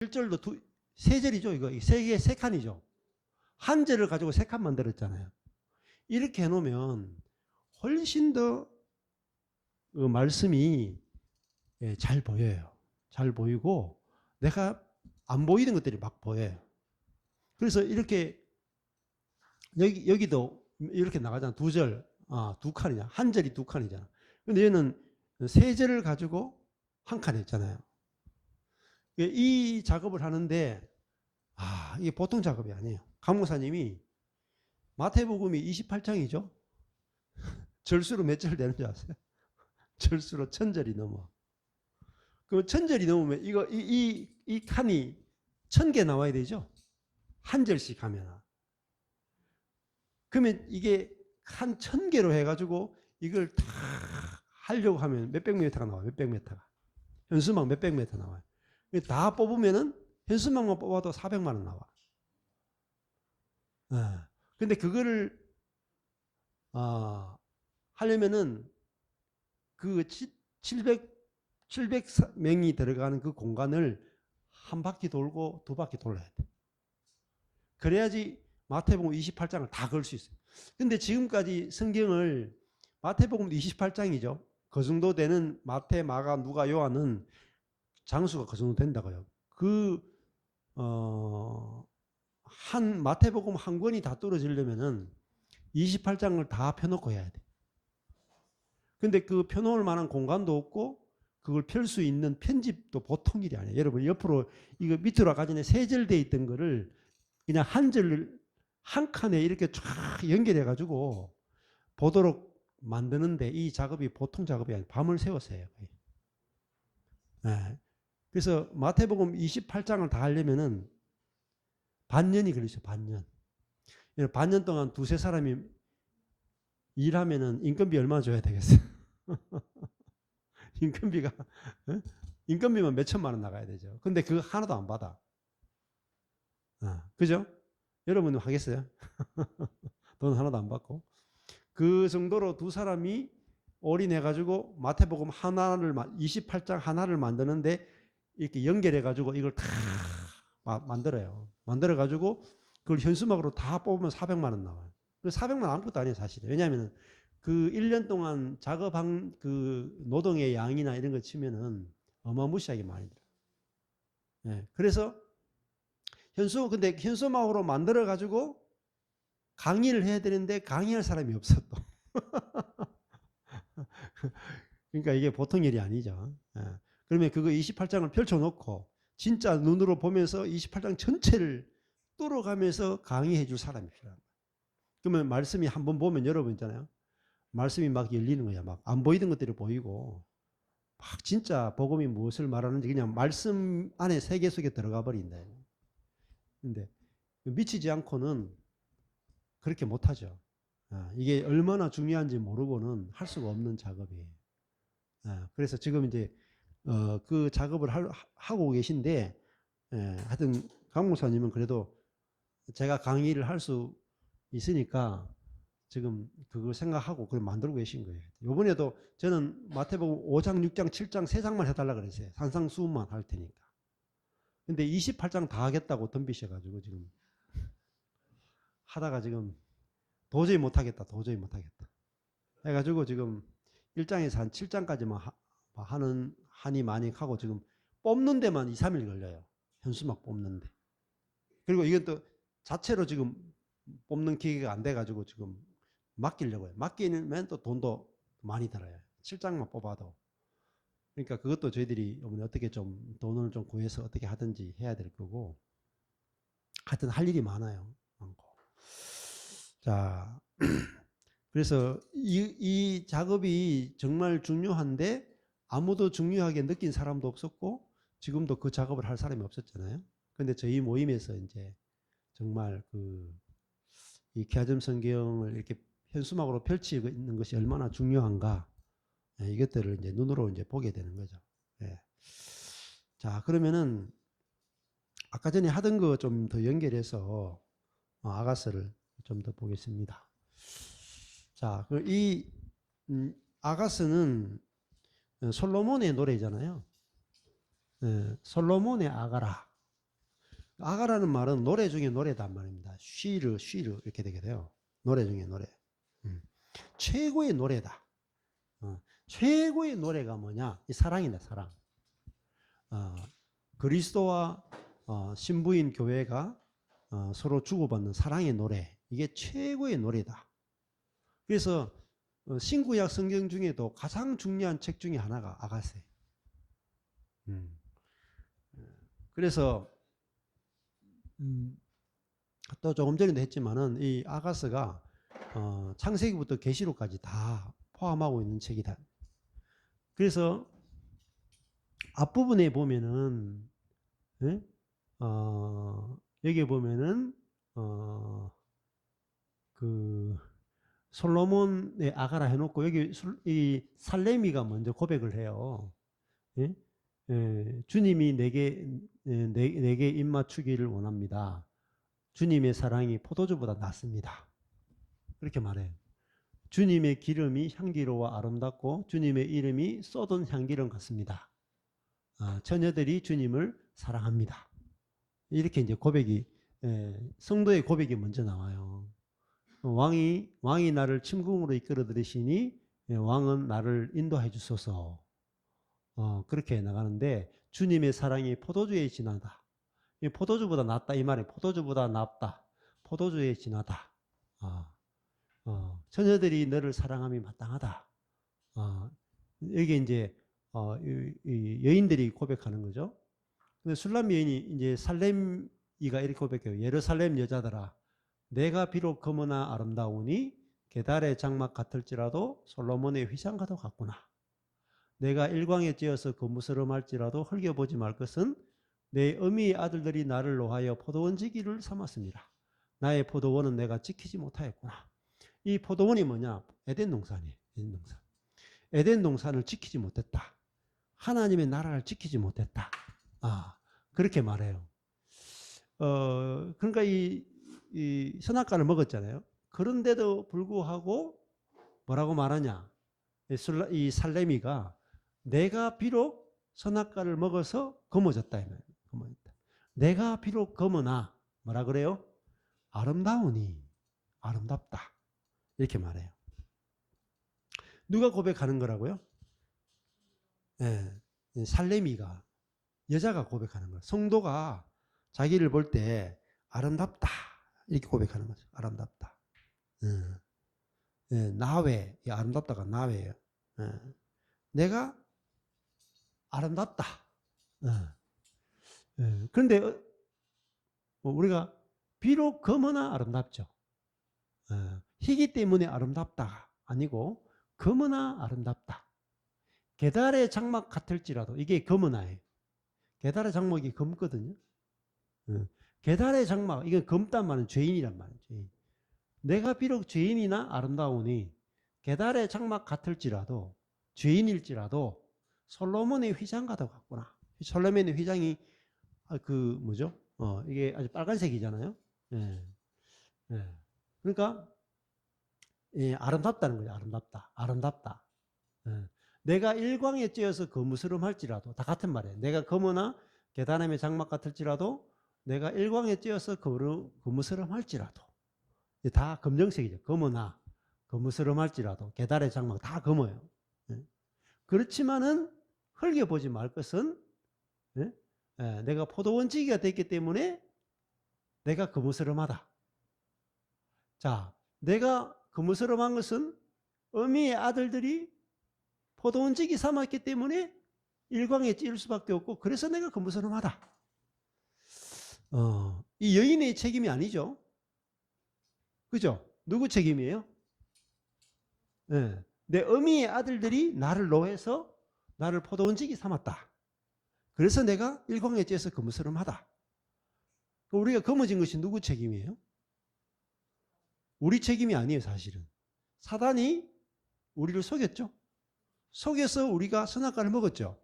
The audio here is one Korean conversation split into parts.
1절도 세 절이죠. 이거 세 개의 세 칸이죠. 한 절을 가지고 세 칸 만들었잖아요. 이렇게 해놓으면 훨씬 더 그 말씀이 잘 보여요. 잘 보이고 내가 안 보이는 것들이 막 보여요. 그래서 이렇게 여기도 이렇게 나가잖아. 두 절, 두 칸이냐. 한 절이 두 칸이잖아. 근데 얘는 세 절을 가지고 한 칸 했잖아요. 이 작업을 하는데 이게 보통 작업이 아니에요. 강목사님이 마태복음이 28장이죠. 절수로 몇 절 되는 줄 아세요? 절수로 1000절이 넘어. 그럼 1000절이 넘으면 이 칸이 1000개 나와야 되죠. 한 절씩 하면. 그러면 이게 한 1000개로 해가지고 이걸 다 하려고 하면 몇백 미터가 나와요. 몇백 미터가. 현수막 몇백 미터 나와요. 다 뽑으면은 현수막만 뽑아도 400만 원 나와. 근데 그거를 하려면은 그 700명이 들어가는 그 공간을 한 바퀴 돌고 두 바퀴 돌려야 돼. 그래야지 마태복음 28장을 다 걸 수 있어요. 근데 지금까지 성경을 마태복음 28장이죠. 그 정도 되는 마태, 마가, 누가, 요한은 장수가 그 정도 된다고요. 한 마태복음 한 권이 다 떨어지려면은 28장을 다 펴놓고 해야 돼. 근데 그 펴놓을 만한 공간도 없고 그걸 펼 수 있는 편집도 보통 일이 아니에요. 여러분 옆으로 이거 밑으로 아까 전에 세 절 돼 있던 거를 그냥 한 절 한 칸에 이렇게 쫙 연결해 가지고 보도록 만드는데 이 작업이 보통 작업이 아니에요. 밤을 새워서 해요. 그래서 마태복음 28장을 다 하려면은 반년이 걸리죠. 반년. 반년 동안 두세 사람이 일하면은 인건비 얼마 줘야 되겠어요? 인건비만 몇 천만 원 나가야 되죠. 근데 그거 하나도 안 받아. 그죠? 여러분은 하겠어요? 돈 하나도 안 받고. 그 정도로 두 사람이 올인해가지고 마태복음 하나를, 28장 하나를 만드는데 이렇게 연결해가지고 이걸 다 만들어요. 만들어가지고 그걸 현수막으로 다 뽑으면 400만 원 나와요. 그 400만 원 아무것도 아니에요, 사실은. 왜냐하면 그 1년 동안 작업한 그 노동의 양이나 이런 거 치면은 어마무시하게 많이 들어요. 그래서 근데 현수막으로 만들어가지고 강의를 해야 되는데 강의할 사람이 없어 또. 그러니까 이게 보통 일이 아니죠. 그러면 그거 28장을 펼쳐놓고 진짜 눈으로 보면서 28장 전체를 뚫어가면서 강의해 줄 사람이 필요한 거예요. 그러면 말씀이 한번 보면 여러분 있잖아요. 말씀이 막 열리는 거야. 막 안 보이던 것들이 보이고 막 진짜 복음이 무엇을 말하는지 그냥 말씀 안에 세계 속에 들어가 버린다. 근데 미치지 않고는 그렇게 못하죠. 이게 얼마나 중요한지 모르고는 할 수가 없는 작업이에요. 그래서 지금 이제 그 작업을 하고 계신데 하여튼 강 목사님은 그래도 제가 강의를 할 수 있으니까 지금 그걸 생각하고 그걸 만들고 계신 거예요. 이번에도 저는 마태복음 5장, 6장, 7장 3장만 해달라 그랬어요. 산상수훈만 할 테니까. 근데 28장 다 하겠다고 덤비셔가지고 지금 하다가 지금 도저히 못하겠다. 해가지고 지금 1장에서 한 7장까지만 하니 많이 하고 지금 뽑는 데만 2, 3일 걸려요. 현수막 뽑는데. 그리고 이건 또 자체로 지금 뽑는 기계가 안 돼가지고 지금 맡기려고요. 맡기면 또 돈도 많이 들어요. 7장만 뽑아도. 그러니까 그것도 저희들이 어떻게 좀 돈을 좀 구해서 어떻게 하든지 해야 될 거고. 하여튼 할 일이 많아요. 많고. 자, 그래서 이 작업이 정말 중요한데 아무도 중요하게 느낀 사람도 없었고 지금도 그 작업을 할 사람이 없었잖아요. 근데 저희 모임에서 이제 정말 이 기아점 성경을 이렇게 현수막으로 펼치고 있는 것이 얼마나 중요한가 이것들을 이제 눈으로 이제 보게 되는 거죠. 자, 그러면은 아까 전에 하던 거 좀 더 연결해서 아가서를 좀 더 보겠습니다. 자, 이 아가서는 솔로몬의 노래잖아요. 솔로몬의 아가라. 아가라는 말은 노래 중에 노래단 말입니다. 쉬르 이렇게 되게 돼요. 노래 중에 노래. 최고의 노래다. 최고의 노래가 뭐냐? 이 사랑이다, 사랑. 그리스도와 신부인 교회가 서로 주고받는 사랑의 노래. 이게 최고의 노래다. 그래서 신구약 성경 중에도 가장 중요한 책 중에 하나가 아가세. 그래서 또 조금 전에도 했지만은 이 아가서가 창세기부터 계시록까지 다 포함하고 있는 책이다. 그래서 앞부분에 보면은 여기 보면은 그 솔로몬의 아가라 해놓고 여기 이 살레미가 먼저 고백을 해요. 예? 주님이 내게 입맞추기를 원합니다. 주님의 사랑이 포도주보다 낫습니다. 그렇게 말해요. 주님의 기름이 향기로워 아름답고 주님의 이름이 쏟은 향기름 같습니다. 처녀들이 주님을 사랑합니다. 이렇게 이제 고백이 성도의 고백이 먼저 나와요. 왕이 나를 침궁으로 이끌어 들으시니 왕은 나를 인도해 주소서. 그렇게 나가는데 주님의 사랑이 포도주에 진하다. 포도주보다 낫다 이 말이 포도주보다 낫다. 포도주에 진하다. 처녀들이 너를 사랑함이 마땅하다. 여기 이제 이 여인들이 고백하는 거죠. 근데 술람 여인이 이제 살렘이가 이렇게 고백해요. 예루살렘 여자들아, 내가 비록 검으나 아름다우니 게달의 장막 같을지라도 솔로몬의 휘장과도 같구나. 내가 일광에 찧어서 거무스름할지라도 흘겨보지 말 것은 내 어미의 아들들이 나를 노하여 포도원지기를 삼았습니다. 나의 포도원은 내가 지키지 못하였구나. 이 포도원이 뭐냐? 에덴 동산이에요. 에덴 동산. 에덴 동산을 지키지 못했다. 하나님의 나라를 지키지 못했다. 그렇게 말해요. 그러니까 이 선악과를 먹었잖아요. 그런데도 불구하고 뭐라고 말하냐? 이 살레미가 내가 비록 선악과를 먹어서 검어졌다. 검어졌다. 내가 비록 검으나 뭐라 그래요? 아름다우니 아름답다. 이렇게 말해요. 누가 고백하는 거라고요? 살레미가 여자가 고백하는 거예요. 성도가 자기를 볼 때 아름답다 이렇게 고백하는 거죠. 아름답다. 나외, 아름답다가 나외예요. 내가 아름답다. 그런데 우리가 비록 검으나 아름답죠. 희기 때문에 아름답다 아니고 검으나 아름답다. 게달의 장막 같을지라도 이게 검으나예요. 게달의 장막이 검거든요. 게달의 장막 이건 검단 말은 죄인이란 말이에요. 죄인. 내가 비록 죄인이나 아름다우니 게달의 장막 같을지라도 죄인일지라도 솔로몬의 휘장과도 같구나. 솔로몬의 휘장이 뭐죠? 이게 아주 빨간색이잖아요. 그러니까 아름답다는 거죠. 아름답다. 아름답다. 내가 일광에 찧어서 거무스름할지라도 다 같은 말이에요. 내가 검으나 게다람의 장막 같을지라도 내가 일광에 찧어서 거무스름할지라도 다 검정색이죠. 검으나 거무스름할지라도 게달의 장막 다 검어요. 그렇지만은 흘겨보지 말 것은 내가 포도원지기가 됐기 때문에 내가 거무스름하다. 자, 내가 거무스름한 것은 어미의 아들들이 포도원지기 삼았기 때문에 일광에 찌를 수밖에 없고 그래서 내가 거무스름하다. 이 여인의 책임이 아니죠. 그죠? 누구 책임이에요? 내 어미의 아들들이 나를 노해서 나를 포도원지기 삼았다. 그래서 내가 일광에 찌어서 거무스름하다. 우리가 거머진 것이 누구 책임이에요? 우리 책임이 아니에요, 사실은. 사단이 우리를 속였죠. 속여서 우리가 선악과를 먹었죠.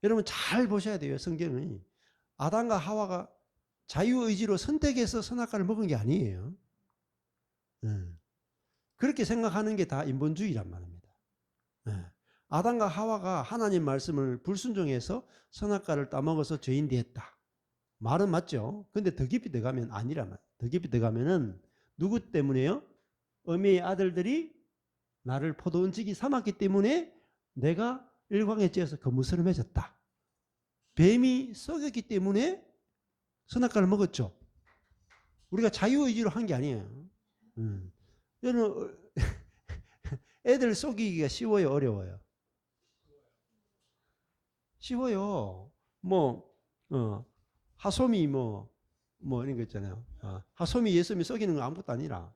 여러분 잘 보셔야 돼요. 성경이 아담과 하와가 자유의지로 선택해서 선악과를 먹은 게 아니에요. 그렇게 생각하는 게 다 인본주의란 말입니다. 아담과 하와가 하나님 말씀을 불순종해서 선악과를 따먹어서 죄인 되었다. 말은 맞죠. 근데 더 깊이 들어가면 아니란 말이에요. 더 깊이 들어가면은 누구 때문에요? 어미의 아들들이 나를 포도 은지기 삼았기 때문에 내가 일광에 찌어서 거무스름해졌다. 뱀이 속였기 때문에 선악과를 먹었죠. 우리가 자유의지로 한 게 아니에요. 저는 애들 속이기가 쉬워요, 어려워요? 쉬워요. 하솜이 이런 거 있잖아요. 하솜이 예수님이 속이는 건 아무것도 아니라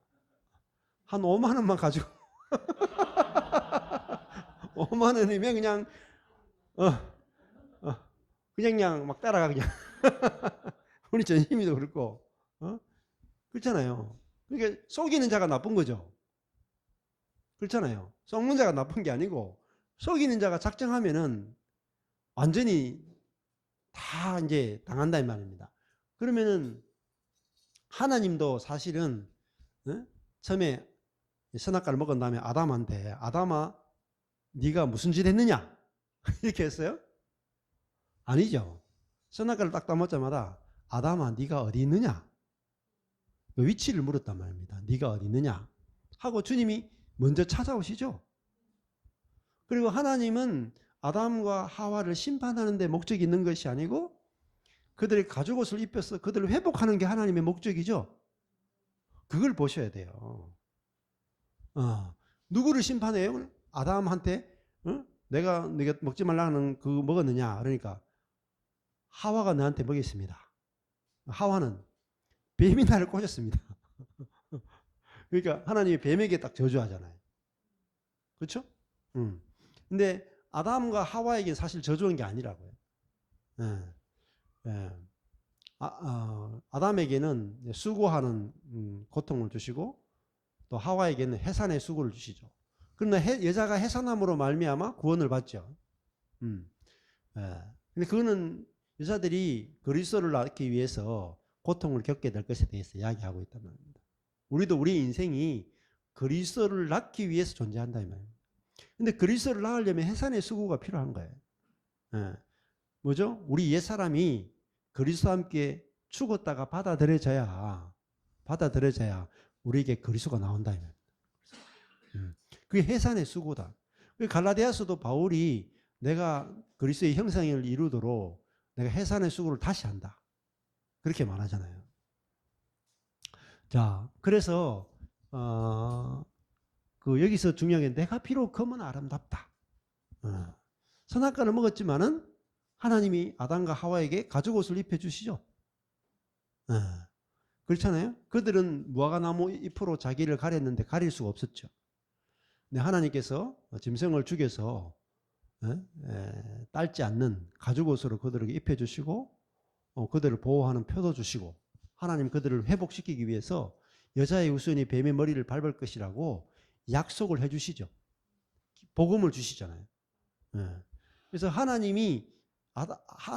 한 5만 원만 가지고 5만 원이면 그냥 어, 그냥 막 따라가 그냥 우리 전심이도 그렇고 그렇잖아요. 그러니까 속이는 자가 나쁜 거죠. 그렇잖아요. 속는 자가 나쁜 게 아니고 속이는 자가 작정하면은 완전히 다 이제 당한다 이 말입니다. 그러면은 하나님도 사실은 처음에 선악과를 먹은 다음에 아담한테 아담아 네가 무슨 짓 했느냐 이렇게 했어요? 아니죠. 선악과를 딱 따먹자마자 아담아 네가 어디 있느냐 그 위치를 물었단 말입니다. 네가 어디 있느냐 하고 주님이 먼저 찾아오시죠. 그리고 하나님은 아담과 하와를 심판하는 데 목적이 있는 것이 아니고 그들의 가죽옷을 입혀서 그들을 회복하는 게 하나님의 목적이죠. 그걸 보셔야 돼요. 누구를 심판해요? 아담한테 내가 먹지 말라는 그거 먹었느냐? 그러니까 하와가 너한테 먹였습니다. 하와는 뱀이 나를 꼬셨습니다. 그러니까 하나님이 뱀에게 딱 저주하잖아요. 그렇죠? 근데 아담과 하와에게 사실 저주한 게 아니라고요. 예. 예. 아담에게는 수고하는 고통을 주시고 또 하와에게는 해산의 수고를 주시죠. 그러나 여자가 해산함으로 말미암아 구원을 받죠. 예. 근데 그거는 여자들이 그리스도를 낳기 위해서 고통을 겪게 될 것에 대해서 이야기하고 있단 말입니다. 우리도 우리 인생이 그리스도를 낳기 위해서 존재한다 이 말입니다. 근데 그리스도를 낳으려면 해산의 수고가 필요한 거예요. 예. 뭐죠? 우리 옛사람이 그리스도와 함께 죽었다가 받아들여져야 우리에게 그리스도가 나온다 이 말입니다. 그게 해산의 수고다. 갈라디아서도 바울이 내가 그리스도의 형상을 이루도록 내가 해산의 수고를 다시 한다. 그렇게 말하잖아요. 자, 그래서 여기서 중요한 게 내가 비록 검은 아름답다. 선악과를 먹었지만은 하나님이 아담과 하와에게 가죽옷을 입혀주시죠. 그렇잖아요. 그들은 무화과나무 잎으로 자기를 가렸는데 가릴 수가 없었죠. 근데 하나님께서 짐승을 죽여서 딸지 않는 가죽옷으로 그들에게 입혀주시고 그들을 보호하는 표도 주시고 하나님 그들을 회복시키기 위해서 여자의 후손이 뱀의 머리를 밟을 것이라고 약속을 해주시죠. 복음을 주시잖아요. 그래서 하나님이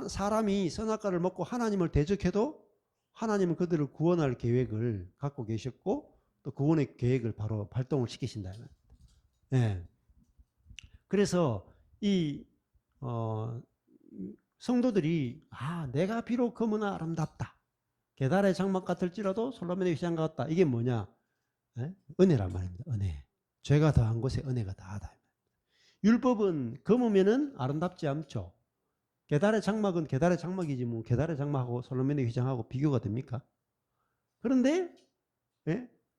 사람이 선악과를 먹고 하나님을 대적해도 하나님은 그들을 구원할 계획을 갖고 계셨고 또 구원의 계획을 바로 발동을 시키신다. 그래서 이 성도들이 내가 비록 검으나 아름답다. 게달의 장막 같을지라도 솔로몬의 휘장 같다. 이게 뭐냐? 은혜란 말입니다. 은혜. 죄가 더한 곳에 은혜가 다하다. 율법은 검으면은 아름답지 않죠. 게달의 장막은 게달의 장막이지 뭐 게달의 장막하고 솔로몬의 휘장하고 비교가 됩니까? 그런데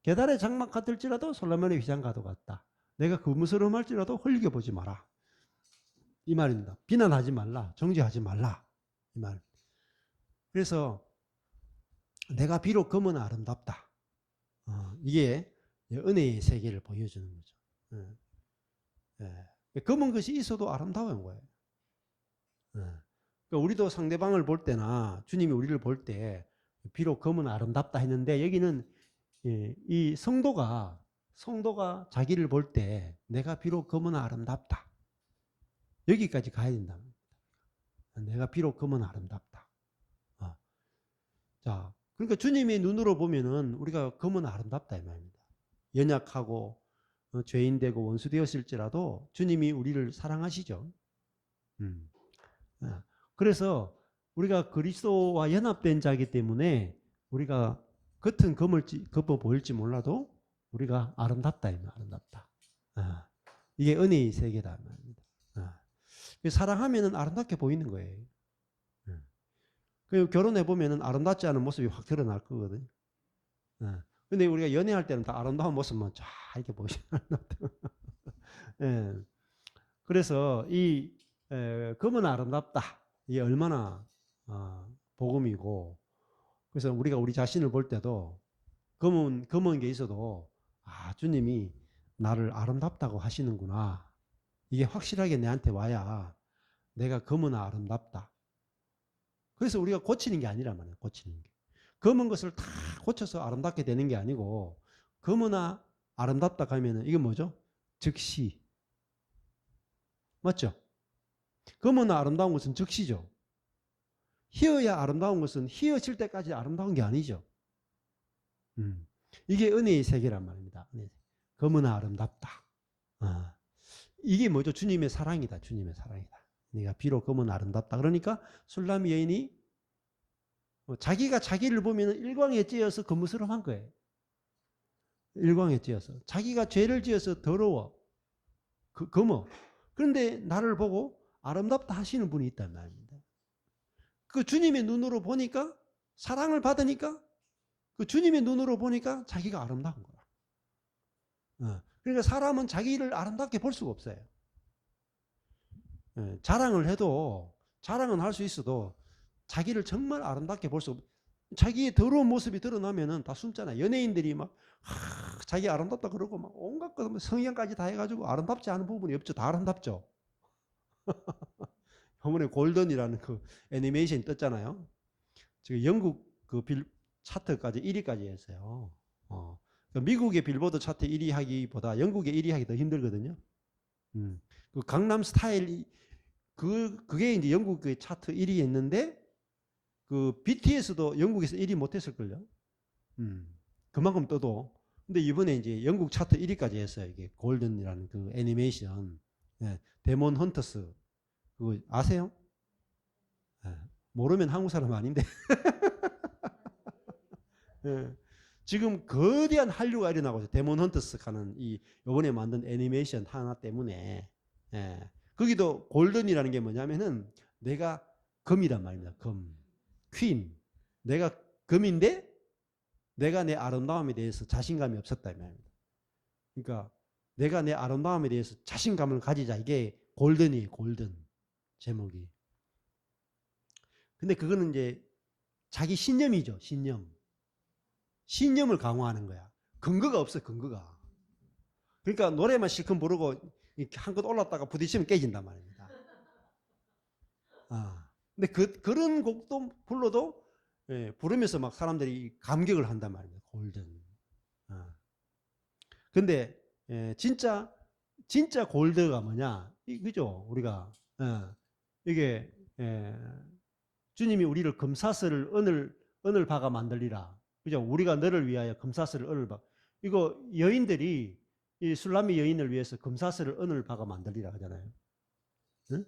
게달의 장막 같을지라도 솔로몬의 휘장과도 같다. 내가 거무스름할지라도 흘겨보지 마라. 이 말입니다. 비난하지 말라. 정죄하지 말라. 이 말. 그래서 내가 비록 검은 아름답다. 이게 은혜의 세계를 보여주는 거죠. 검은 것이 있어도 아름다운 거예요. 그러니까 우리도 상대방을 볼 때나 주님이 우리를 볼 때 비록 검은 아름답다 했는데 여기는 이 성도가 자기를 볼 때 내가 비록 검은 아름답다. 여기까지 가야 된다. 내가 비록 검은 아름답다. 자, 그러니까 주님의 눈으로 보면은 우리가 검은 아름답다 이 말입니다. 연약하고 죄인 되고 원수 되었을지라도 주님이 우리를 사랑하시죠. 그래서 우리가 그리스도와 연합된 자이기 때문에 우리가 겉은 검어 보일지 몰라도 우리가 아름답다, 아름답다. 이게 은혜의 세계다 말입니다. 사랑하면은 아름답게 보이는 거예요. 그리고 결혼해 보면은 아름답지 않은 모습이 확 드러날 거거든요. 근데 우리가 연애할 때는 다 아름다운 모습만 쫙 이렇게 보시면 예. 그래서 이 검은 아름답다. 이게 얼마나 복음이고, 그래서 우리가 우리 자신을 볼 때도 검은 게 있어도 주님이 나를 아름답다고 하시는구나. 이게 확실하게 내한테 와야 내가 검은 아름답다. 그래서 우리가 고치는 게 아니란 말이에요. 고치는 게. 검은 것을 다 고쳐서 아름답게 되는 게 아니고, 검으나 아름답다 하면은 이게 뭐죠? 즉시. 맞죠? 검으나 아름다운 것은 즉시죠. 희어야 아름다운 것은 희어질 때까지 아름다운 게 아니죠. 이게 은혜의 세계란 말입니다. 검으나 아름답다. 이게 뭐죠? 주님의 사랑이다. 주님의 사랑이다. 네가 비록 검은 아름답다. 그러니까 술람 여인이 자기가 자기를 보면 일광에 찌어서 거무스름한 거예요. 일광에 찌어서. 자기가 죄를 지어서 더러워. 검어. 그런데 나를 보고 아름답다 하시는 분이 있단 말입니다. 그 주님의 눈으로 보니까, 사랑을 받으니까, 그 주님의 눈으로 보니까 자기가 아름다운 거야. 그러니까 사람은 자기를 아름답게 볼 수가 없어요. 자랑을 해도, 자랑은 할 수 있어도 자기를 정말 아름답게 볼 수 없어요. 자기의 더러운 모습이 드러나면은 다 숨잖아요. 연예인들이 막 자기 아름답다 그러고 막 온갖 것 성형까지 다 해가지고 아름답지 않은 부분이 없죠. 다 아름답죠. 이번에 골든이라는 그 애니메이션이 떴잖아요. 지금 영국 그 차트까지 1위까지 했어요. 미국의 빌보드 차트 1위 하기보다 영국의 1위 하기 더 힘들거든요. 그 강남 스타일 그게 이제 영국의 차트 1위 했는데, 그 BTS도 영국에서 1위 못했을걸요. 그만큼 떠도. 근데 이번에 이제 영국 차트 1위까지 했어요. 이게 골든이라는 그 애니메이션. 데몬 헌터스. 그거 아세요? 모르면 한국 사람 아닌데. 지금 거대한 한류가 일어나고 있어요. 데몬 헌터스 하는 요번에 만든 애니메이션 하나 때문에. 거기도 골든이라는 게 뭐냐면은 내가 검이란 말입니다. 검. 퀸. 내가 검인데 내가 내 아름다움에 대해서 자신감이 없었다 이 말입니다. 그러니까 내가 내 아름다움에 대해서 자신감을 가지자. 이게 골든이에요. 골든. 제목이. 근데 그거는 이제 자기 신념이죠. 신념. 신념을 강화하는 거야. 근거가 없어. 근거가. 그러니까 노래만 실컷 부르고 한껏 올랐다가 부딪히면 깨진단 말입니다. 근데 그런 곡도 불러도 부르면서 막 사람들이 감격을 한단 말입니다. 골든. 근데 진짜 골드가 뭐냐? 그죠? 우리가 이게 주님이 우리를 금사슬을 은을 박아 만들리라. 그죠? 우리가 너를 위하여 금사슬을 은을 박. 이거 여인들이 이 술람미 여인을 위해서 금사슬을 은을 박아 만들리라 하잖아요. 응?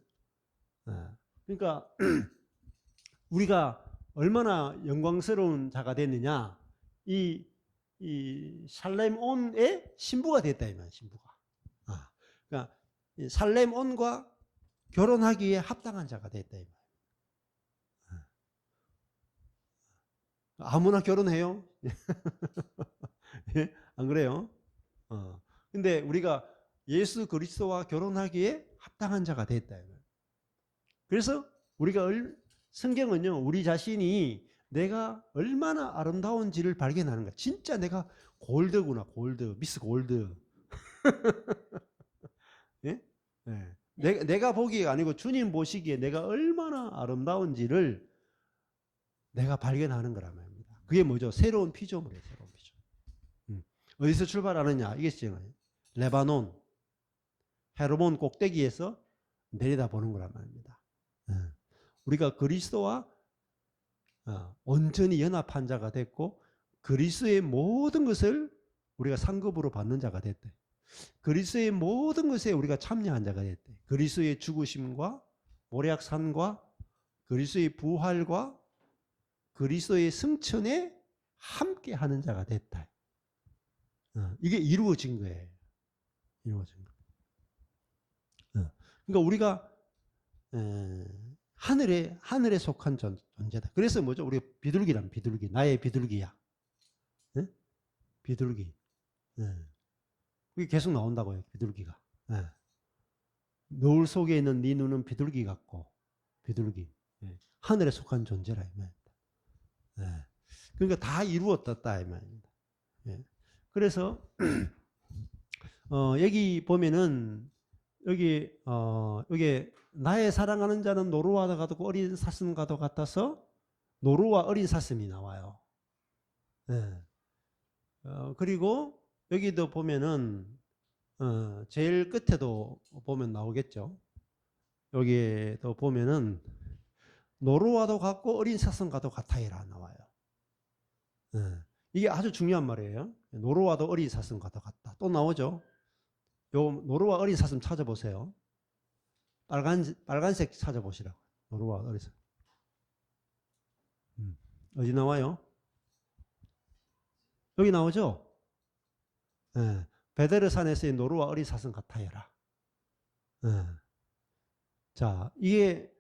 그러니까 우리가 얼마나 영광스러운 자가 됐느냐? 이 살렘 온의 신부가 됐다 이 말. 신부가. 그러니까 살렘 온과 결혼하기에 합당한 자가 됐다 이 말. 아무나 결혼해요? 예? 안 그래요? 근데 우리가 예수 그리스도와 결혼하기에 합당한 자가 됐다. 그래서 우리가 성경은요, 우리 자신이 내가 얼마나 아름다운지를 발견하는 거야. 진짜 내가 골드구나, 골드, 미스 골드. 예? 네. 내가 보기가 아니고 주님 보시기에 내가 얼마나 아름다운지를 내가 발견하는 거란 말입니다. 그게 뭐죠? 새로운 피조물이에요. 새로운 피조물. 어디서 출발하느냐? 이게 있잖아요. 레바논, 헤르몬 꼭대기에서 내려다보는 거란 말입니다. 우리가 그리스도와 온전히 연합한 자가 됐고, 그리스도의 모든 것을 우리가 상급으로 받는 자가 됐대. 그리스도의 모든 것에 우리가 참여한 자가 됐대. 그리스도의 죽으심과 모략산과 그리스도의 부활과 그리스도의 승천에 함께 하는 자가 됐다. 이게 이루어진 거예요. 이루어진 거. 그러니까 우리가 하늘에 속한 존재다. 그래서 뭐죠? 우리 비둘기란 비둘기. 나의 비둘기야. 네? 비둘기. 그게 계속 나온다고요. 비둘기가. 노을 속에 있는 네 눈은 비둘기 같고, 비둘기. 하늘에 속한 존재라 이 말입니다. 그러니까 다 이루어졌다 이 말입니다. 그래서 여기 보면은 여기 나의 사랑하는 자는 노루와 같고 어린 사슴과도 같아서 노루와 어린 사슴이 나와요. 그리고 여기도 보면은 제일 끝에도 보면 나오겠죠. 여기에도 보면은 노루와도 같고 어린 사슴과도 같아이라 나와요. 이게 아주 중요한 말이에요. 노루와도 어린 사슴과도 같다. 또 나오죠. 요 노루와 어린 사슴 찾아보세요. 빨간색 찾아보시라고. 노루와 어린 사슴. 어디 나와요? 여기 나오죠. 베데르산에서의 노루와 어린 사슴 같아요라. 자, 이게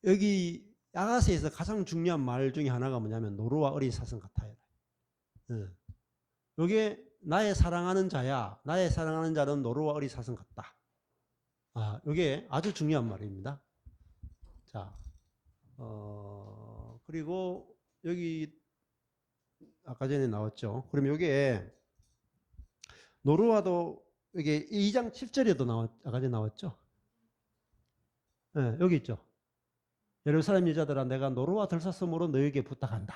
여기 야가서에서 가장 중요한 말 중에 하나가 뭐냐면 노루와 어린 사슴 같아요. 이게 나의 사랑하는 자야. 나의 사랑하는 자는 노루와 어린 사슴 같다. 이게 아주 중요한 말입니다. 자, 그리고 여기 아까 전에 나왔죠. 그럼 여기에 노루와도 여기 2장 7절에도 아까 전에 나왔죠. 여기 있죠. 예루살렘 여자들아 내가 노루와 들사슴으로 너에게 부탁한다.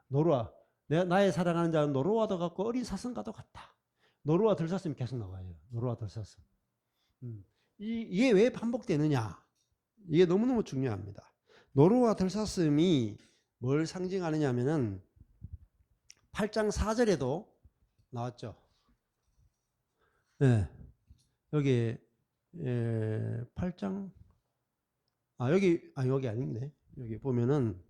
노루와 나의 사랑하는 자는 노루와도 같고 어린 사슴과도 같다. 노루와 들사슴이 계속 나와요. 노루와 들사슴. 이게 왜 반복되느냐? 이게 너무너무 중요합니다. 노루와 들사슴이 뭘 상징하느냐 하면은 8장 4절에도 나왔죠. 여기 8장 여기 아니네. 여기 보면은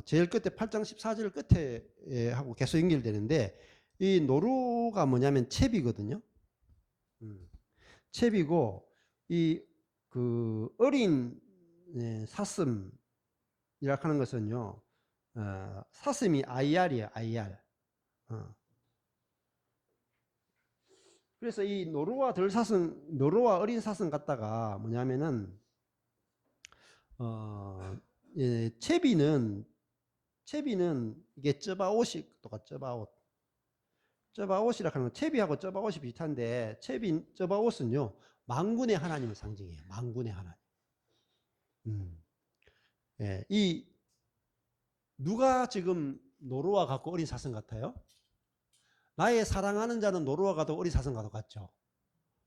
제일 끝에 8장 14절 끝에 하고 계속 연결되는데 이 노루가 뭐냐면 채비거든요. 채비고 이 어린 사슴이라 하는 것은요. 사슴이 IR이에요. IR. 그래서 이 노루와 어린 사슴 갖다가 뭐냐면은 채비는 이게 쩌바옷이 똑같아. 쩌바옷이라 하는 건 채비하고 쩌바옷이 비슷한데 쩌바옷은요 만군의 하나님을 상징해요. 만군의 하나님. 이 누가 지금 노루와 같고 어린 사슴 같아요? 나의 사랑하는 자는 노루와 같고 어린 사슴과도 같죠.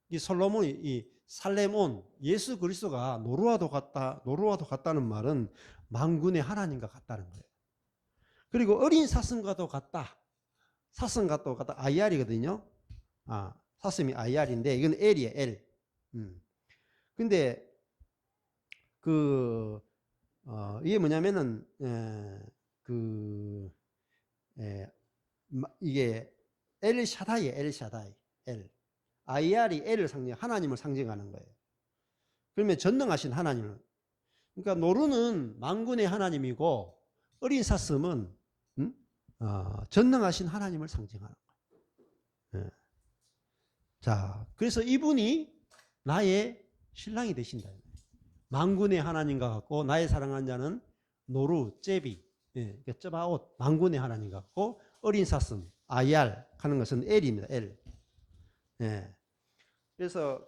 이 솔로몬이 이 살레몬 예수 그리스도가 노루와도 같다는 말은 만군의 하나님과 같다는 거예요. 그리고 어린 사슴과도 같다. 사슴과도 같다. IR이거든요. 사슴이 IR인데 이건 L이에요. L. 근데 이게 뭐냐면은 이게 엘샤다이에요. 엘샤다이. L. IR이 L을 하나님을 상징하는 거예요. 그러면 전능하신 하나님을. 그러니까 노루는 만군의 하나님이고 어린 사슴은 전능하신 하나님을 상징하는 거예요. 자, 그래서 이분이 나의 신랑이 되신다. 만군의 하나님과 같고 나의 사랑하는 자는 노루, 제비, 쩌바옷, 만군의 하나님 같고 어린 사슴, IR 하는 것은 L입니다. L. 그래서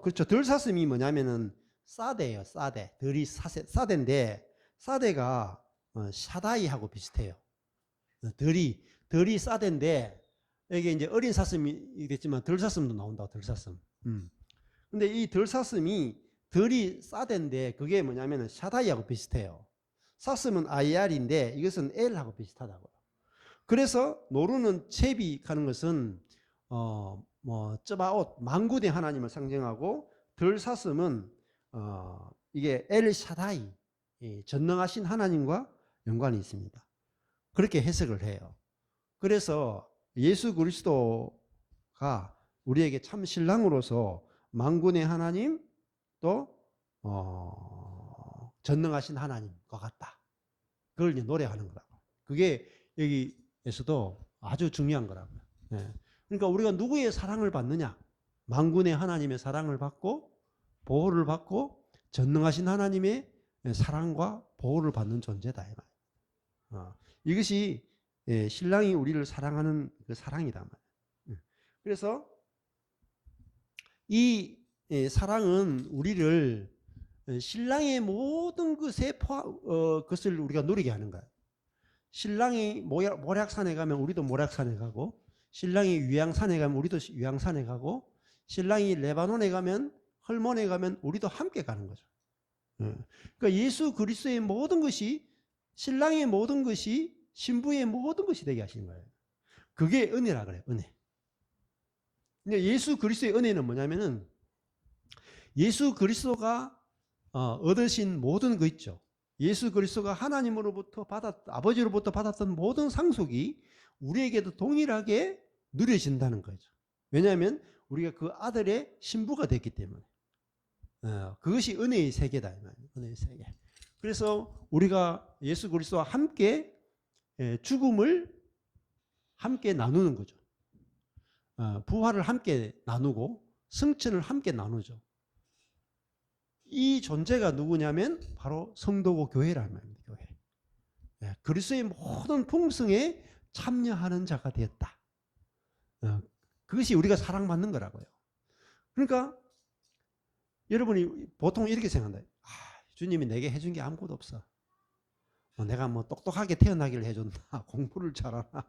그렇죠. 들사슴이 뭐냐면은 사대예요. 사대. 사대인데 사대가 샤다이하고 비슷해요. 들이 사대인데 이게 이제 어린 사슴이 됐지만 들사슴도 나온다고 들사슴. 근데 이 들이 사대인데 그게 뭐냐면은 샤다이하고 비슷해요. 사슴은 IR인데 이것은 L하고 비슷하다고요. 그래서 노루는 채비 하는 것은 쩌바옷 만군의 하나님을 상징하고 들사슴은 이게 엘샤다이 전능하신 하나님과 연관이 있습니다. 그렇게 해석을 해요. 그래서 예수 그리스도가 우리에게 참 신랑으로서 만군의 하나님 또 전능하신 하나님과 같다. 그걸 이제 노래하는 거라고. 그게 여기에서도 아주 중요한 거라고요. 예. 그러니까 우리가 누구의 사랑을 받느냐? 만군의 하나님의 사랑을 받고 보호를 받고 전능하신 하나님의 사랑과 보호를 받는 존재다. 이것이 신랑이 우리를 사랑하는 그 사랑이다. 그래서 이 사랑은 우리를 신랑의 모든 것을 우리가 누리게 하는 거예요. 신랑이 모략산에 가면 우리도 모략산에 가고, 신랑이 유양산에 가면 우리도 유양산에 가고, 신랑이 레바논에 가면 헐몬에 가면 우리도 함께 가는 거죠. 그러니까 예수 그리스도의 모든 것이, 신랑의 모든 것이 신부의 모든 것이 되게 하시는 거예요. 그게 은혜라 그래요. 은혜. 근데 예수 그리스도의 은혜는 뭐냐면은 예수 그리스도가 얻으신 모든 거 있죠. 예수 그리스도가 하나님으로부터 아버지로부터 받았던 모든 상속이 우리에게도 동일하게 누려진다는 거죠. 왜냐하면 우리가 그 아들의 신부가 됐기 때문에. 그것이 은혜의 세계다. 은혜의 세계. 그래서 우리가 예수 그리스도와 함께 죽음을 함께 나누는 거죠. 부활을 함께 나누고 승천을 함께 나누죠. 이 존재가 누구냐면 바로 성도고 교회라는 말입니다. 교회. 그리스도의 모든 풍성에 참여하는 자가 되었다. 그것이 우리가 사랑받는 거라고요. 그러니까 여러분이 보통 이렇게 생각한다. 주님이 내게 해준 게 아무것도 없어. 내가 똑똑하게 태어나기를 해줬나, 공부를 잘하나,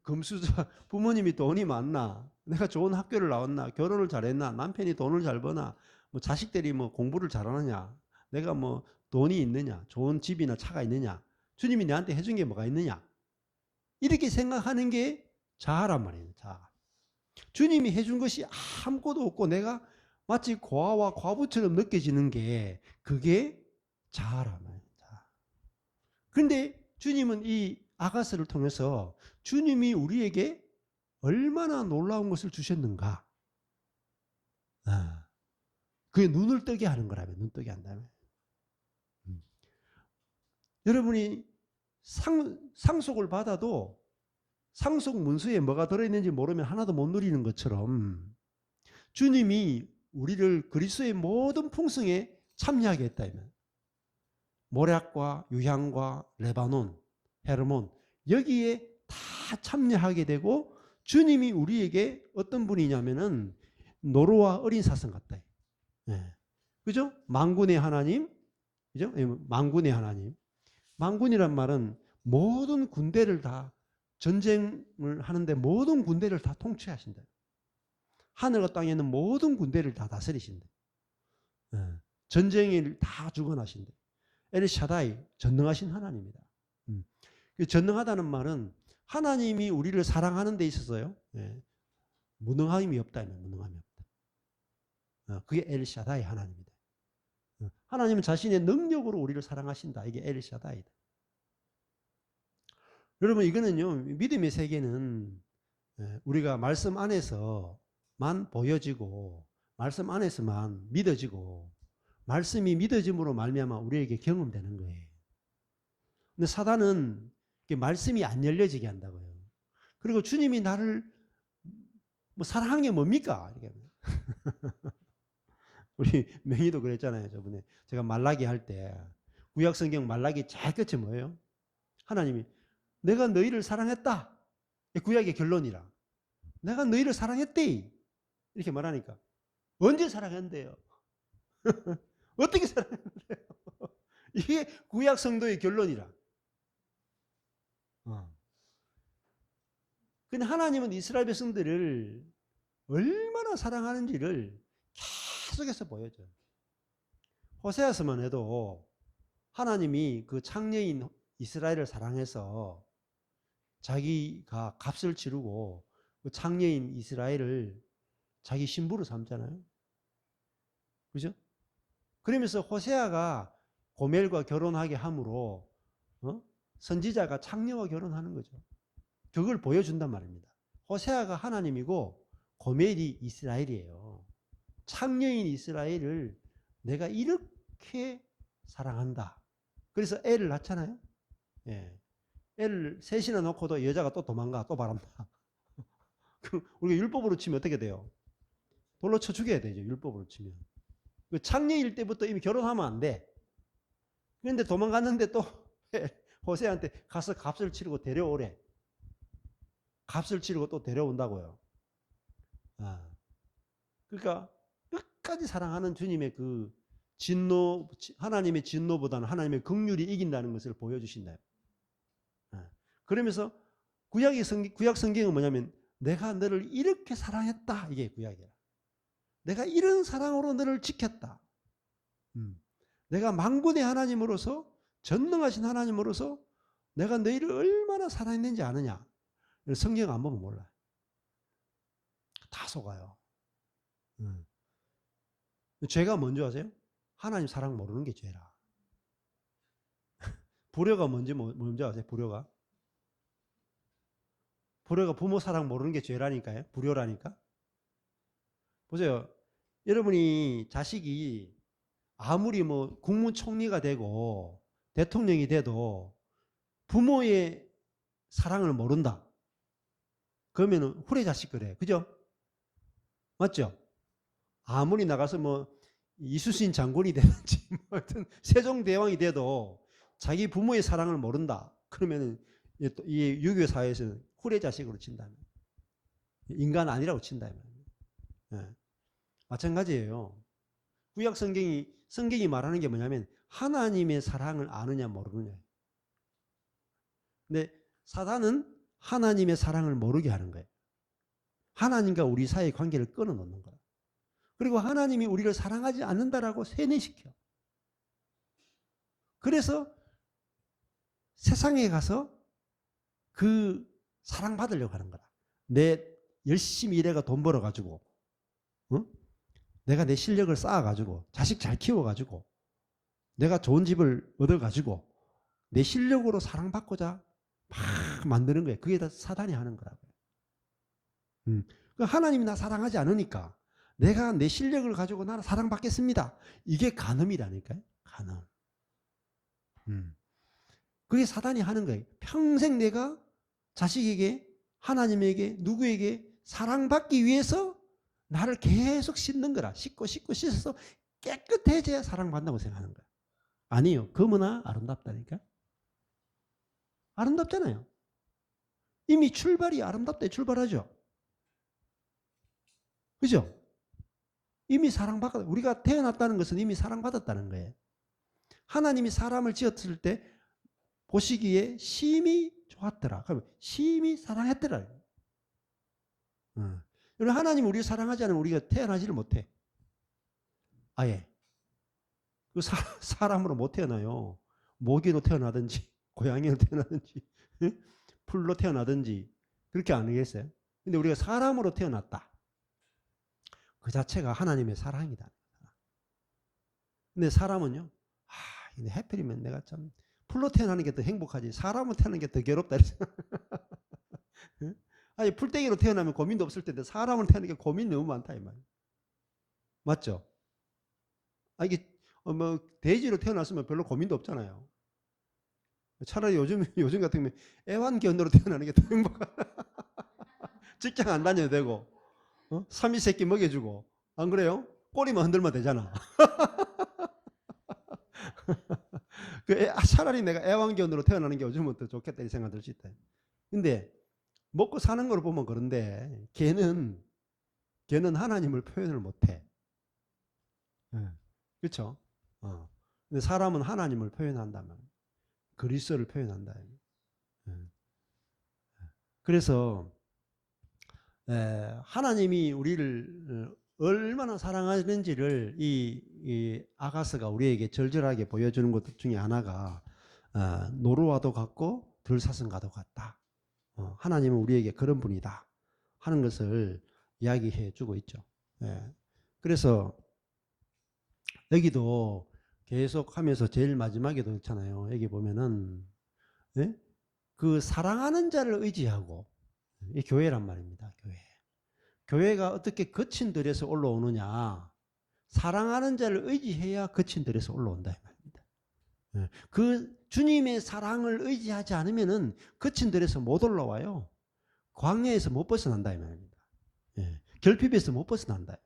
금수저 부모님이 돈이 많나, 내가 좋은 학교를 나왔나, 결혼을 잘했나, 남편이 돈을 잘 버나, 자식들이 공부를 잘하느냐, 내가 돈이 있느냐, 좋은 집이나 차가 있느냐, 주님이 내한테 해준 게 뭐가 있느냐, 이렇게 생각하는 게 자아란 말이에요. 자아. 주님이 해준 것이 아무것도 없고 내가 마치 고아와 과부처럼 느껴지는 게 그게 자아란 말이에요. 그런데 주님은 이 아가서를 통해서 주님이 우리에게 얼마나 놀라운 것을 주셨는가. 그게 눈을 뜨게 하는 거라면, 눈 뜨게 한다면. 여러분이 상속을 받아도 상속 문서에 뭐가 들어있는지 모르면 하나도 못 누리는 것처럼 주님이 우리를 그리스도의 모든 풍성에 참여하게 했다면, 모략과 유향과 레바논, 헤르몬, 여기에 다 참여하게 되고 주님이 우리에게 어떤 분이냐면은 노루와 어린 사슴 같다. 그죠? 만군의 하나님, 그죠? 만군의 하나님. 만군이란 말은 모든 군대를 다, 전쟁을 하는데 모든 군대를 다 통치하신다. 하늘과 땅에 있는 모든 군대를 다 다스리신다. 전쟁을 다 주관하신다. 엘샤다이, 전능하신 하나님이다. 전능하다는 말은 하나님이 우리를 사랑하는 데 있어서요, 무능함이 없다. 무능함이 없다. 그게 엘샤다이 하나님이다. 하나님은 자신의 능력으로 우리를 사랑하신다. 이게 엘샤다이다. 여러분, 이거는요, 믿음의 세계는 우리가 말씀 안에서만 보여지고 말씀 안에서만 믿어지고 말씀이 믿어짐으로 말미암아 우리에게 경험되는 거예요. 근데 사단은 말씀이 안 열려지게 한다고요. 그리고 주님이 나를 사랑한 게 뭡니까? 우리 맹이도 그랬잖아요. 저번에 제가 말라기 할 때 구약성경 말라기 제일 끝이 뭐예요? 하나님이 내가 너희를 사랑했다. 구약의 결론이라. 내가 너희를 사랑했대. 이렇게 말하니까 언제 사랑했는데요? 어떻게 사랑했는데요? 이게 구약 성도의 결론이라. 근데 하나님은 이스라엘 백성들을 얼마나 사랑하는지를 계속해서 보여줘요. 호세아서만 해도 하나님이 그 창녀인 이스라엘을 사랑해서 자기가 값을 치르고 그 창녀인 이스라엘을 자기 신부로 삼잖아요. 그죠? 그러면서 호세아가 고멜과 결혼하게 함으로 선지자가 창녀와 결혼하는 거죠. 그걸 보여준단 말입니다. 호세아가 하나님이고 고멜이 이스라엘이에요. 창녀인 이스라엘을 내가 이렇게 사랑한다. 그래서 애를 낳잖아요. 예. 애를 셋이나 놓고도 여자가 또 도망가, 또 바란다. 우리가 율법으로 치면 어떻게 돼요? 돌로 쳐 죽여야 되죠. 율법으로 치면. 그 창녀일 때부터 이미 결혼하면 안 돼. 그런데 도망갔는데 또 호세한테 가서 값을 치르고 데려오래. 값을 치르고 또 데려온다고요. 아. 그러니까 끝까지 사랑하는 주님의 그 진노, 하나님의 진노보다는 하나님의 긍휼이 이긴다는 것을 보여주신다. 그러면서 구약 성경은 뭐냐면 내가 너를 이렇게 사랑했다. 이게 구약이야. 내가 이런 사랑으로 너를 지켰다. 내가 만군의 하나님으로서 전능하신 하나님으로서 내가 너희를 얼마나 사랑했는지 아느냐. 성경 안 보면 몰라. 다 속아요. 죄가 뭔지 아세요? 하나님 사랑 모르는 게 죄라. 불효가 뭔지 아세요? 불효가 부모 사랑 모르는 게 죄라니까요. 불효라니까. 보세요. 여러분이 자식이 아무리 뭐 국무총리가 되고 대통령이 돼도 부모의 사랑을 모른다. 그러면 후레자식 그래. 그죠? 맞죠? 아무리 나가서 뭐 이수신 장군이 되든지 뭐 하여튼 세종대왕이 돼도 자기 부모의 사랑을 모른다. 그러면 이 유교 사회에서는 후레자식으로 친다면 인간 아니라고 친다면 네. 마찬가지예요. 구약 성경이 말하는 게 뭐냐면 하나님의 사랑을 아느냐 모르느냐. 근데 사단은 하나님의 사랑을 모르게 하는 거예요. 하나님과 우리 사이의 관계를 끊어놓는 거야. 그리고 하나님이 우리를 사랑하지 않는다라고 세뇌시켜. 그래서 세상에 가서 그 사랑받으려고 하는 거다. 내 열심히 일해가 돈 벌어가지고 내가 내 실력을 쌓아가지고 자식 잘 키워가지고 내가 좋은 집을 얻어가지고 내 실력으로 사랑받고자 막 만드는 거예요. 그게 다 사단이 하는 거라고요. 하나님이 나 사랑하지 않으니까 내가 내 실력을 가지고 나는 사랑받겠습니다. 이게 간음이라니까요. 간음. 그게 사단이 하는 거예요. 평생 내가 자식에게 하나님에게 누구에게 사랑받기 위해서 나를 계속 씻는 거라. 씻고 씻어서 깨끗해져야 사랑받는다고 생각하는 거야. 아니요. 그거나 아름답다니까. 아름답잖아요. 이미 출발이 아름답다 출발하죠. 그죠? 이미 사랑받았다. 우리가 태어났다는 것은 이미 사랑받았다는 거예요. 하나님이 사람을 지었을 때 보시기에 심히 좋았더라. 그러면 심히 사랑했더라. 여러분 하나님 우리를 사랑하지 않으면 우리가 태어나지를 못해. 아예. 그 사람으로 못 태어나요. 모기로 태어나든지 고양이로 태어나든지 풀로 태어나든지 그렇게 아니겠어요? 근데 우리가 사람으로 태어났다. 그 자체가 하나님의 사랑이다. 근데 사람은요. 근데 해필이면 내가 참 풀로 태어나는 게 더 행복하지 사람으로 태어나는 게 더 괴롭다. 아니 풀떼기로 태어나면 고민도 없을 텐데 사람으로 태어나는 게 고민이 너무 많다 이 말이에요. 맞죠? 이게 뭐 돼지로 태어났으면 별로 고민도 없잖아요. 차라리 요즘 같으면 애완견으로 태어나는 게 더 행복하다. 직장 안 다녀도 되고 삼시세끼 먹여주고 안 그래요? 꼬리만 흔들면 되잖아. 차라리 내가 애완견으로 태어나는 게 요즘은 더 좋겠다 이 생각 들 수 있다. 근데 먹고 사는 걸 보면 그런데 걔는 하나님을 표현을 못해. 그렇죠? 근데 사람은 하나님을 표현한다면 그리스도를 표현한다. 그래서 하나님이 우리를 얼마나 사랑하는지를 이 아가스가 우리에게 절절하게 보여주는 것 중에 하나가 노루와도 같고 들사슴과도 같다. 하나님은 우리에게 그런 분이다. 하는 것을 이야기해 주고 있죠. 예. 그래서 여기도 계속 하면서 제일 마지막에도 그렇잖아요. 여기 보면은 예? 그 사랑하는 자를 의지하고, 이 교회란 말입니다. 교회가 어떻게 거친 들에서 올라오느냐, 사랑하는 자를 의지해야 거친 들에서 올라온다 이 말입니다. 예. 그 주님의 사랑을 의지하지 않으면은 거친 들에서 못 올라와요. 광야에서 못 벗어난다 이 말입니다. 예. 결핍에서 못 벗어난다.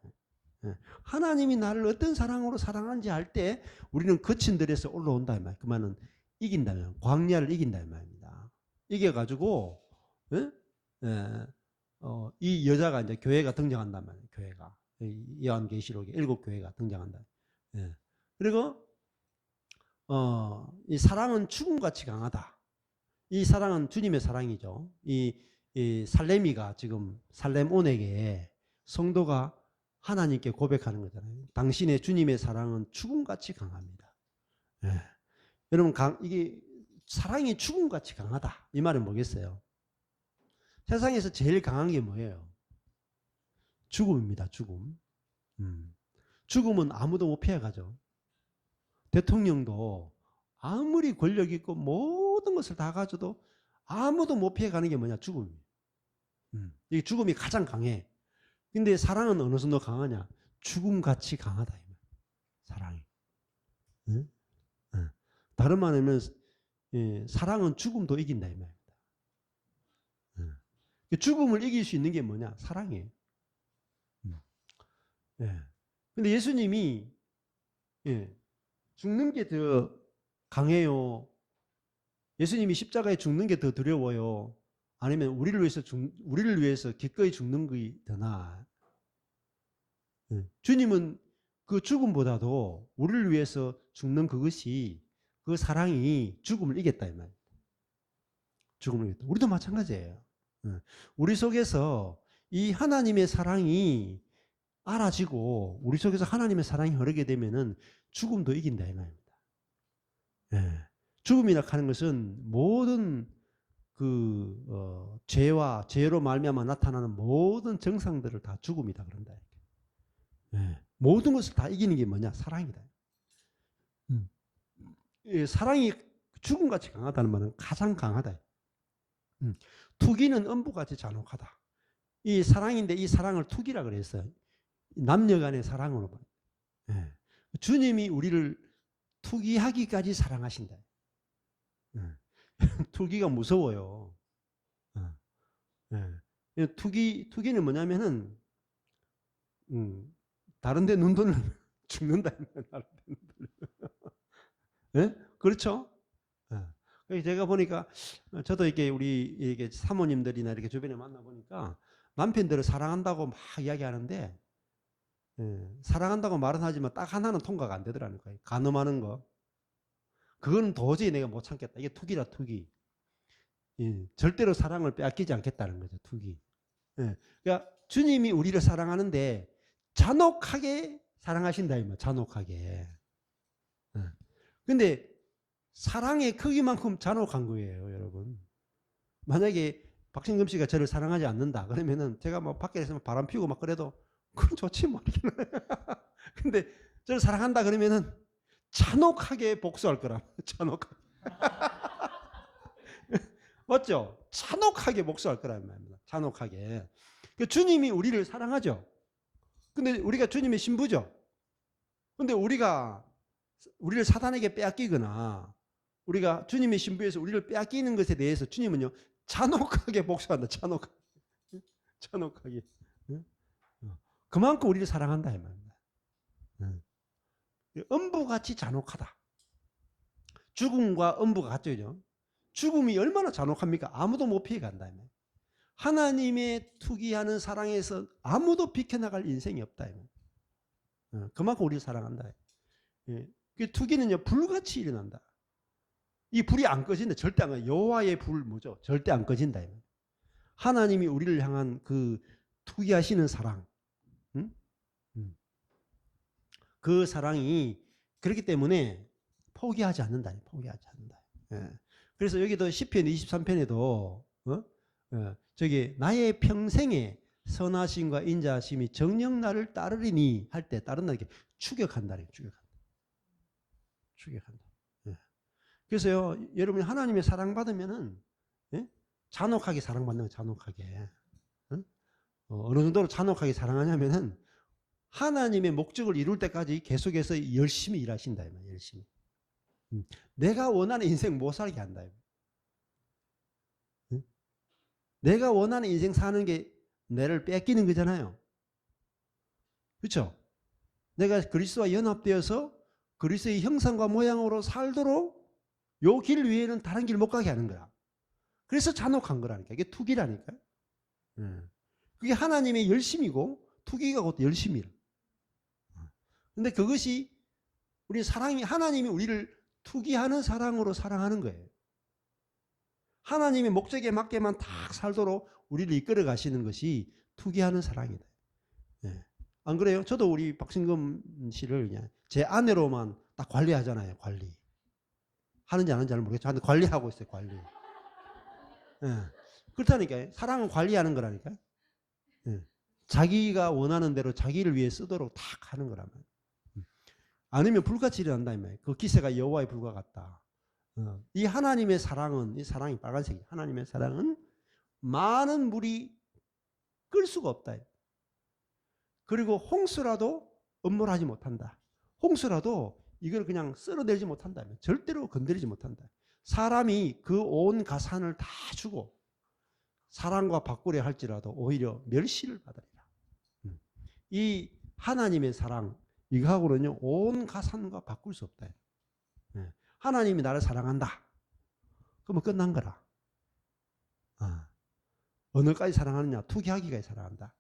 예. 하나님이 나를 어떤 사랑으로 사랑하는지 알 때 우리는 거친 들에서 올라온다 이 말. 그 말은 이긴다면, 광야를 이긴다 이 말입니다. 이겨가지고 예? 예. 이 여자가 이제 교회가 등장한단 말이에요. 교회가 요한계시록에 7교회가 등장한다. 예. 그리고 이 사랑은 죽음같이 강하다. 이 사랑은 주님의 사랑이죠. 이 살레미가 지금 살렘 온에게 성도가 하나님께 고백하는 거잖아요. 당신의 주님의 사랑은 죽음같이 강합니다. 예. 여러분 이게 사랑이 죽음같이 강하다. 이 말은 뭐겠어요? 세상에서 제일 강한 게 뭐예요? 죽음입니다. 죽음. 죽음은 아무도 못 피해가죠. 대통령도 아무리 권력 있고 모든 것을 다 가져도 아무도 못 피해가는 게 뭐냐? 죽음이에요. 이 죽음이 가장 강해. 근데 사랑은 어느 정도 강하냐? 죽음같이 강하다. 사랑이. 응? 응. 다른 말하면 사랑은 죽음도 이긴다 이 말입니다. 응. 죽음을 이길 수 있는 게 뭐냐? 사랑이에요. 예. 근데 예수님이 죽는 게 더 강해요? 예수님이 십자가에 죽는 게 더 두려워요? 아니면 우리를 위해서 기꺼이 죽는 게 더 나아? 주님은 그 죽음보다도 우리를 위해서 죽는 그것이, 그 사랑이 죽음을 이겼다 이 말입니다. 죽음을 이겼다. 우리도 마찬가지예요. 우리 속에서 이 하나님의 사랑이 알아지고 우리 속에서 하나님의 사랑이 흐르게 되면은 죽음도 이긴다 이 말입니다. 죽음이라 하는 것은 모든 죄와 죄로 말미암아 나타나는 모든 정상들을 다 죽음이다 그런다. 모든 것을 다 이기는 게 뭐냐? 사랑이다. 사랑이 죽음같이 강하다는 말은 가장 강하다. 투기는 음부같이 잔혹하다. 이 사랑인데 이 사랑을 투기라 그랬어요. 남녀 간의 사랑으로. 주님이 우리를 투기하기까지 사랑하신다. 투기가 무서워요. 투기는 뭐냐면은 다른 데 눈 돌리면 죽는다. 네? 그렇죠? 제가 보니까 저도 이렇게 우리 사모님들이나 이렇게 주변에 만나보니까 남편들을 사랑한다고 막 이야기하는데 사랑한다고 말은 하지만 딱 하나는 통과가 안 되더라니까요. 간음하는 거. 그건 도저히 내가 못 참겠다. 이게 투기라 투기. 절대로 사랑을 빼앗기지 않겠다는 거죠. 투기. 그러니까 주님이 우리를 사랑하는데 잔혹하게 사랑하신다 이 말. 잔혹하게. 근데 사랑의 크기만큼 잔혹한 거예요, 여러분. 만약에 박신금 씨가 저를 사랑하지 않는다 그러면은 제가 막 밖에서 바람 피우고 막 그래도 그건 좋지 뭐. 근데 저를 사랑한다 그러면은 잔혹하게 복수할 거라. 잔혹하게. 맞죠? 잔혹하게 복수할 거라는 말입니다. 잔혹하게. 그러니까 주님이 우리를 사랑하죠. 근데 우리가 주님의 신부죠. 근데 우리를 사단에게 빼앗기거나 우리가 주님의 신부에서 우리를 빼앗기는 것에 대해서 주님은요 잔혹하게 복수한다. 잔혹하게. 그만큼 우리를 사랑한다 이 말입니다. 음부같이 잔혹하다. 죽음과 음부가 같죠. 죽음이 얼마나 잔혹합니까? 아무도 못 피해간다. 하나님의 투기하는 사랑에서 아무도 비켜나갈 인생이 없다. 그만큼 우리를 사랑한다. 투기는요 불같이 일어난다. 이 불이 안 꺼진다. 절대 안 꺼진다. 여호와의 불 뭐죠? 절대 안 꺼진다. 하나님이 우리를 향한 그 투기하시는 사랑, 그 사랑이 그렇기 때문에 포기하지 않는다. 포기하지 않는다. 그래서 여기도 시편 23편에도 저기 나의 평생에 선하심과 인자하심이 정녕 나를 따르리니 할 때 따른다 이렇게 추격한다. 추격한다. 예. 그래서요, 여러분이 하나님의 사랑받으면은, 예? 잔혹하게 사랑받는 거예요. 잔혹하게. 응? 어느 정도로 잔혹하게 사랑하냐면은 하나님의 목적을 이룰 때까지 계속해서 열심히 일하신다. 열심히. 내가 원하는 인생 못 살게 한다. 응? 내가 원하는 인생 사는 게 내를 뺏기는 거잖아요. 그렇죠? 내가 그리스도와 연합되어서 그리스도의 형상과 모양으로 살도록 요 길 위에는 다른 길 못 가게 하는 거야. 그래서 잔혹한 거라니까. 이게 투기라니까요. 그게 하나님의 열심이고 투기가 곧 열심이라. 근데 그것이 우리 사랑이 하나님이 우리를 투기하는 사랑으로 사랑하는 거예요. 하나님의 목적에 맞게만 딱 살도록 우리를 이끌어 가시는 것이 투기하는 사랑이다. 네. 안 그래요? 저도 우리 박신금 씨를 그냥 제 아내로만 딱 관리하잖아요. 관리. 하는지 안 하는지 잘 모르겠지만 관리하고 있어요. 관리. 네. 그렇다니까요. 사랑은 관리하는 거라니까요. 네. 자기가 원하는 대로 자기를 위해 쓰도록 딱 하는 거란 말이에요. 아니면 불같이 일어난다. 그 기세가 여호와의 불과 같다. 이 하나님의 사랑은, 이 사랑이 빨간색이에요. 하나님의 사랑은 많은 물이 끌 수가 없다. 그리고 홍수라도 엄몰하지 못한다. 홍수라도 이걸 그냥 쓸어내지 못한다. 절대로 건드리지 못한다. 사람이 그 온 가산을 다 주고 사랑과 바꾸려 할지라도 오히려 멸시를 받으리라. 이 하나님의 사랑, 이거하고는요 온 가산과 바꿀 수 없다. 하나님이 나를 사랑한다. 그러면 끝난 거라. 어느까지 사랑하느냐? 투기하기까지 사랑한다.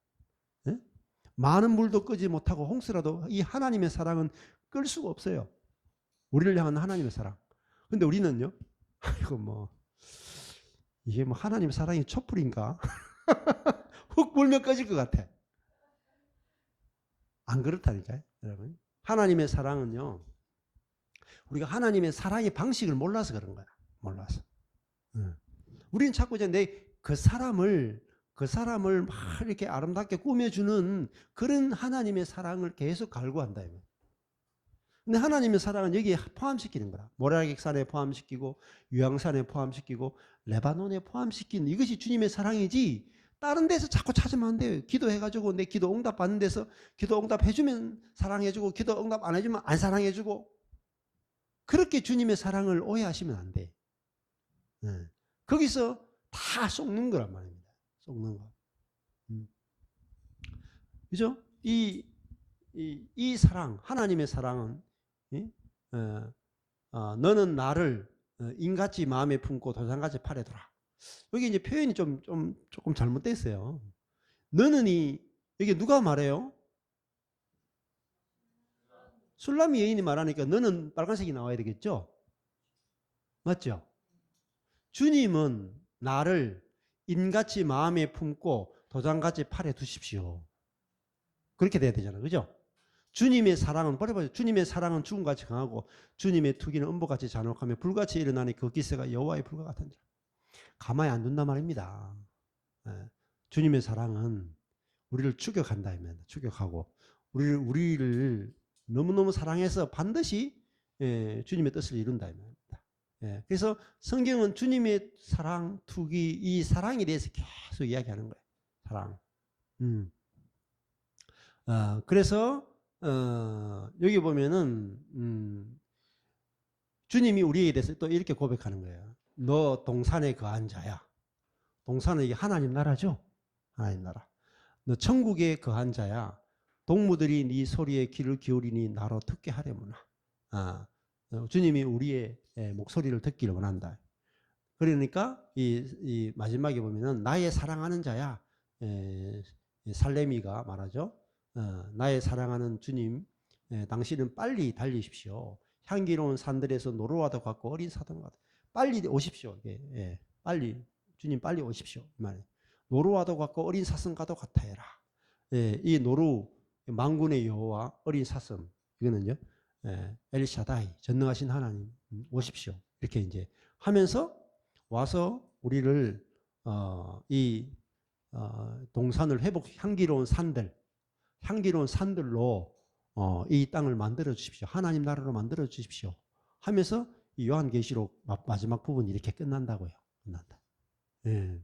많은 물도 끄지 못하고 홍수라도 이 하나님의 사랑은 끌 수가 없어요. 우리를 향한 하나님의 사랑. 근데 우리는요, 이게 하나님의 사랑이 촛불인가? 훅 불면 꺼질 것 같아. 안 그렇다니까요, 여러분. 하나님의 사랑은요, 우리가 하나님의 사랑의 방식을 몰라서 그런 거야. 몰라서. 우리는 자꾸 이제 그 사람을 막 이렇게 아름답게 꾸며주는 그런 하나님의 사랑을 계속 갈구한다. 근데 하나님의 사랑은 여기에 포함시키는 거라. 모라객산에 포함시키고 유황산에 포함시키고 레바논에 포함시키는 이것이 주님의 사랑이지 다른 데서 자꾸 찾으면 안 돼요. 기도해가지고 내 기도 응답 받는 데서 기도 응답해주면 사랑해주고 기도 응답 안 해주면 안 사랑해주고 그렇게 주님의 사랑을 오해하시면 안 돼. 거기서 다 속는 거란 말입니다. 속는 거. 그죠? 이 사랑, 하나님의 사랑은 너는 나를 인같이 마음에 품고 도장같이 팔에 두라. 여기 이제 표현이 조금 잘못됐어요. 너는 여기 누가 말해요? 술람이 여인이 말하니까 너는 빨간색이 나와야 되겠죠? 맞죠? 주님은 나를 인같이 마음에 품고 도장같이 팔에 두십시오. 그렇게 돼야 되잖아요. 그죠? 주님의 사랑은 버려봐요. 주님의 사랑은 죽음같이 강하고 주님의 투기는 음보같이 잔혹하며 불같이 일어나니 그 기세가 여호와의 불과 같으니라. 가만히 안 둔단 말입니다. 주님의 사랑은 우리를 추격한다. 추격하고 우리를 너무너무 사랑해서 반드시 주님의 뜻을 이룬다. 그래서 성경은 주님의 사랑, 투기, 이 사랑에 대해서 계속 이야기하는 거예요. 사랑. 그래서 여기 보면은 주님이 우리에 대해서 또 이렇게 고백하는 거예요. 너 동산에 거한 자야. 동산은 이게 하나님 나라죠. 하나님 나라. 너 천국에 거한 자야. 동무들이 네 소리에 귀를 기울이니 나로 듣게 하려무나. 주님이 우리의 목소리를 듣기를 원한다. 그러니까 이 마지막에 보면은 나의 사랑하는 자야. 살레미가 말하죠. 나의 사랑하는 주님, 당신은 빨리 달리십시오. 향기로운 산들에서 노루와도 같고 어린 사슴과 같고 빨리 오십시오. 빨리 주님 빨리 오십시오. 노루와도 같고 어린 사슴과도 같아라. 이 노루 만군의 여호와 어린 사슴 이거는요. 엘샤다이 전능하신 하나님 오십시오. 이렇게 이제 하면서 와서 우리를 이 동산을 회복, 향기로운 산들로 이 땅을 만들어 주십시오. 하나님 나라로 만들어 주십시오. 하면서 이 요한계시록 마지막 부분이 이렇게 끝난다고요. 끝난다. 예.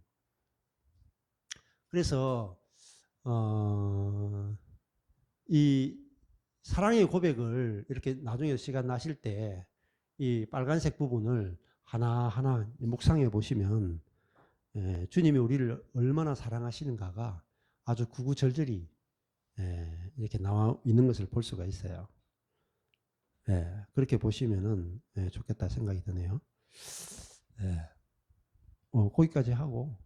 그래서 이 사랑의 고백을 이렇게 나중에 시간 나실 때 이 빨간색 부분을 하나하나 묵상해 보시면 주님이 우리를 얼마나 사랑하시는가가 아주 구구절절히 이렇게 나와 있는 것을 볼 수가 있어요. 그렇게 보시면은 좋겠다 생각이 드네요. 거기까지 하고